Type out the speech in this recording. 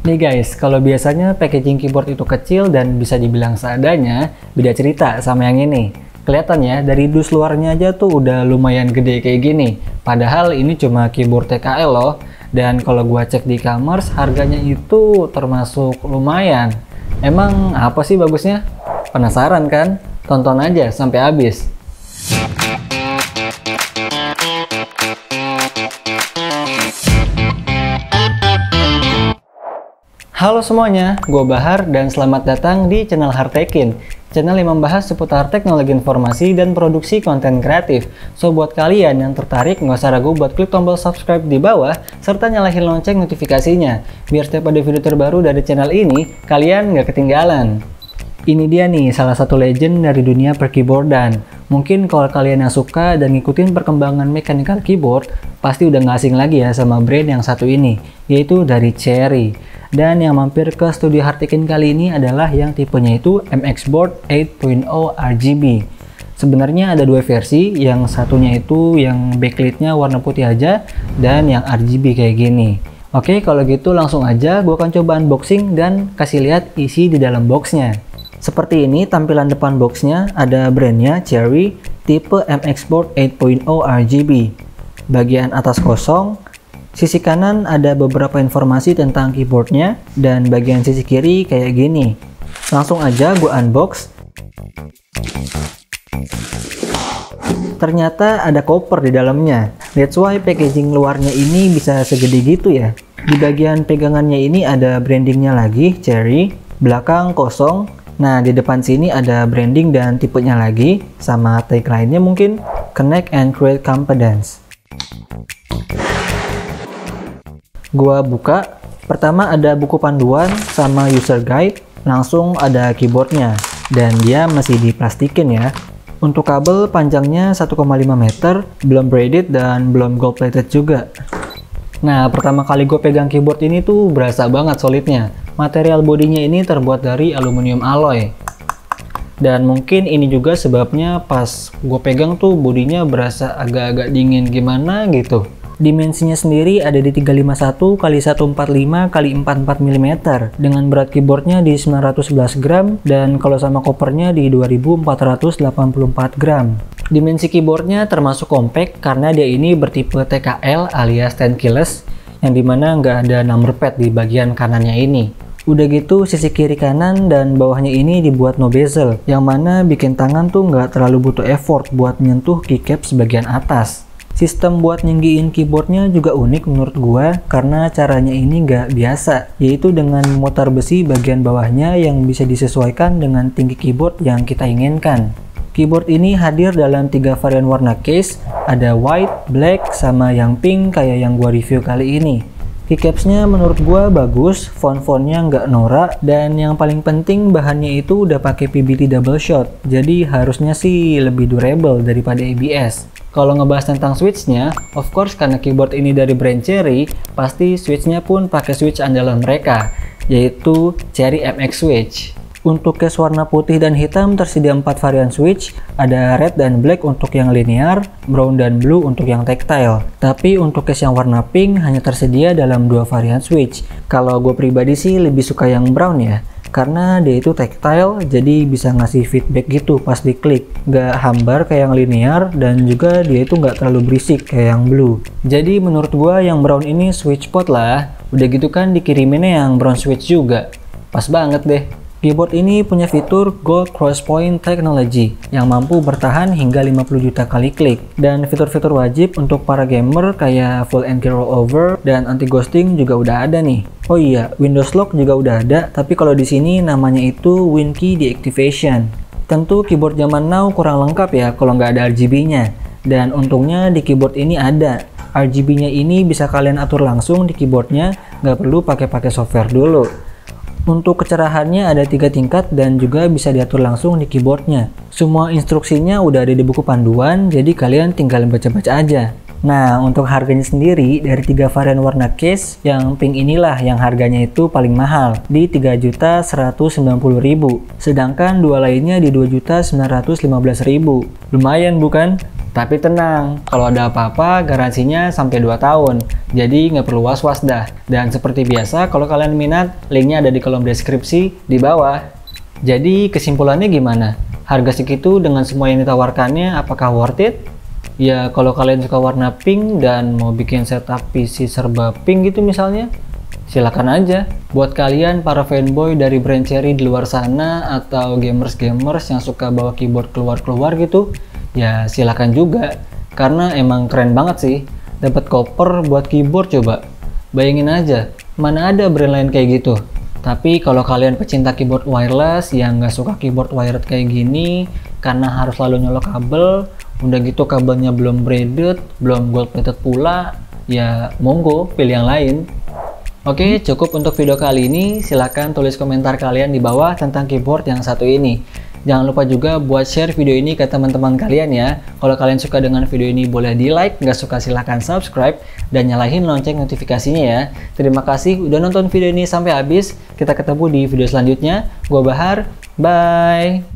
Nih guys, kalau biasanya packaging keyboard itu kecil dan bisa dibilang seadanya, beda cerita sama yang ini. Kelihatannya dari dus luarnya aja tuh udah lumayan gede kayak gini. Padahal ini cuma keyboard TKL loh. Dan kalau gua cek di e-commerce, harganya itu termasuk lumayan. Emang apa sih bagusnya? Penasaran kan? Tonton aja sampai habis. Halo semuanya, gue Bahar dan selamat datang di channel Hardtekin, channel yang membahas seputar teknologi informasi dan produksi konten kreatif. So buat kalian yang tertarik, nggak usah ragu buat klik tombol subscribe di bawah, serta nyalain lonceng notifikasinya, biar setiap ada video terbaru dari channel ini, kalian nggak ketinggalan. Ini dia nih, salah satu legend dari dunia per-keyboardan. Mungkin kalau kalian yang suka dan ngikutin perkembangan mechanical keyboard, pasti udah nggak asing lagi ya sama brand yang satu ini, yaitu dari Cherry. Dan yang mampir ke studio Hardtekin kali ini adalah yang tipenya itu MX Board 8.0 RGB. Sebenarnya ada dua versi, yang satunya itu yang backlightnya warna putih aja, dan yang RGB kayak gini. Oke, kalau gitu langsung aja gue akan coba unboxing dan kasih lihat isi di dalam boxnya. Seperti ini tampilan depan boxnya, ada brandnya Cherry, tipe MX Board 8.0 RGB. Bagian atas kosong. Sisi kanan ada beberapa informasi tentang keyboardnya, dan bagian sisi kiri kayak gini. Langsung aja gue unbox. Ternyata ada koper di dalamnya. That's why packaging luarnya ini bisa segede gitu ya. Di bagian pegangannya ini ada brandingnya lagi, Cherry. Belakang kosong. Nah, di depan sini ada branding dan tipenya lagi, sama tagline-nya mungkin, Connect and Create Confidence. Gua buka, pertama ada buku panduan sama user guide, langsung ada keyboardnya, dan dia masih diplastikin ya. Untuk kabel panjangnya 1,5 meter, belum braided dan belum gold plated juga. Nah, pertama kali gue pegang keyboard ini tuh berasa banget solidnya. Material bodinya ini terbuat dari aluminium alloy. Dan mungkin ini juga sebabnya pas gue pegang tuh bodinya berasa agak-agak dingin gimana gitu. Dimensinya sendiri ada di 351 x 145 x 44 mm dengan berat keyboardnya di 911 gram dan kalau sama kopernya di 2484 gram. Dimensi keyboardnya termasuk compact karena dia ini bertipe TKL alias 10 keyless yang dimana nggak ada number pad di bagian kanannya ini. Udah gitu sisi kiri kanan dan bawahnya ini dibuat no bezel yang mana bikin tangan tuh nggak terlalu butuh effort buat menyentuh keycaps bagian atas. Sistem buat nyenggiin keyboardnya juga unik menurut gua karena caranya ini nggak biasa, yaitu dengan memutar besi bagian bawahnya yang bisa disesuaikan dengan tinggi keyboard yang kita inginkan. Keyboard ini hadir dalam 3 varian warna case, ada white, black, sama yang pink kayak yang gua review kali ini. Keycapsnya menurut gua bagus, font-fontnya nggak norak, dan yang paling penting bahannya itu udah pakai PBT double shot, jadi harusnya sih lebih durable daripada ABS. Kalau ngebahas tentang switchnya, of course karena keyboard ini dari brand Cherry, pasti switchnya pun pakai switch andalan mereka, yaitu Cherry MX Switch. Untuk case warna putih dan hitam tersedia 4 varian switch, ada red dan black untuk yang linear, brown dan blue untuk yang tactile. Tapi untuk case yang warna pink hanya tersedia dalam 2 varian switch. Kalau gue pribadi sih lebih suka yang brown ya, karena dia itu tactile jadi bisa ngasih feedback gitu pas diklik, nggak hambar kayak yang linear dan juga dia itu nggak terlalu berisik kayak yang blue. Jadi menurut gua yang brown ini switch pot lah, udah gitu kan dikiriminnya yang brown switch juga, pas banget deh. Keyboard ini punya fitur Gold Crosspoint Technology yang mampu bertahan hingga 50 juta kali klik, dan fitur-fitur wajib untuk para gamer kayak full NK rollover dan anti ghosting juga udah ada nih. Oh iya, Windows Lock juga udah ada, tapi kalau di sini namanya itu WinKey Deactivation. Tentu keyboard zaman now kurang lengkap ya kalau nggak ada RGB-nya, dan untungnya di keyboard ini ada. RGB-nya ini bisa kalian atur langsung di keyboardnya, nggak perlu pakai software dulu. Untuk kecerahannya ada 3 tingkat dan juga bisa diatur langsung di keyboardnya. Semua instruksinya udah ada di buku panduan, jadi kalian tinggal baca-baca aja. Nah, untuk harganya sendiri dari 3 varian warna case, yang pink inilah yang harganya itu paling mahal di 3.190.000. Sedangkan dua lainnya di 2.915.000. Lumayan bukan? Tapi tenang, kalau ada apa-apa garansinya sampai 2 tahun. Jadi nggak perlu was-was dah. Dan seperti biasa, kalau kalian minat, linknya ada di kolom deskripsi di bawah. Jadi kesimpulannya gimana? Harga segitu dengan semua yang ditawarkannya, apakah worth it? Ya kalau kalian suka warna pink dan mau bikin setup PC serba pink gitu misalnya, silakan aja. Buat kalian para fanboy dari brand Cherry di luar sana atau gamers-gamers yang suka bawa keyboard keluar-keluar gitu, ya silakan juga, karena emang keren banget sih. Dapat koper buat keyboard coba. Bayangin aja, mana ada brand lain kayak gitu. Tapi kalau kalian pecinta keyboard wireless yang nggak suka keyboard wired kayak gini, karena harus selalu nyolok kabel, udah gitu kabelnya belum braided, belum gold plated pula, ya monggo pilih yang lain. Oke, cukup untuk video kali ini. Silahkan tulis komentar kalian di bawah tentang keyboard yang satu ini. Jangan lupa juga buat share video ini ke teman-teman kalian ya. Kalau kalian suka dengan video ini boleh di like, nggak suka silahkan subscribe, dan nyalain lonceng notifikasinya ya. Terima kasih udah nonton video ini sampai habis. Kita ketemu di video selanjutnya. Gua Bahar, bye!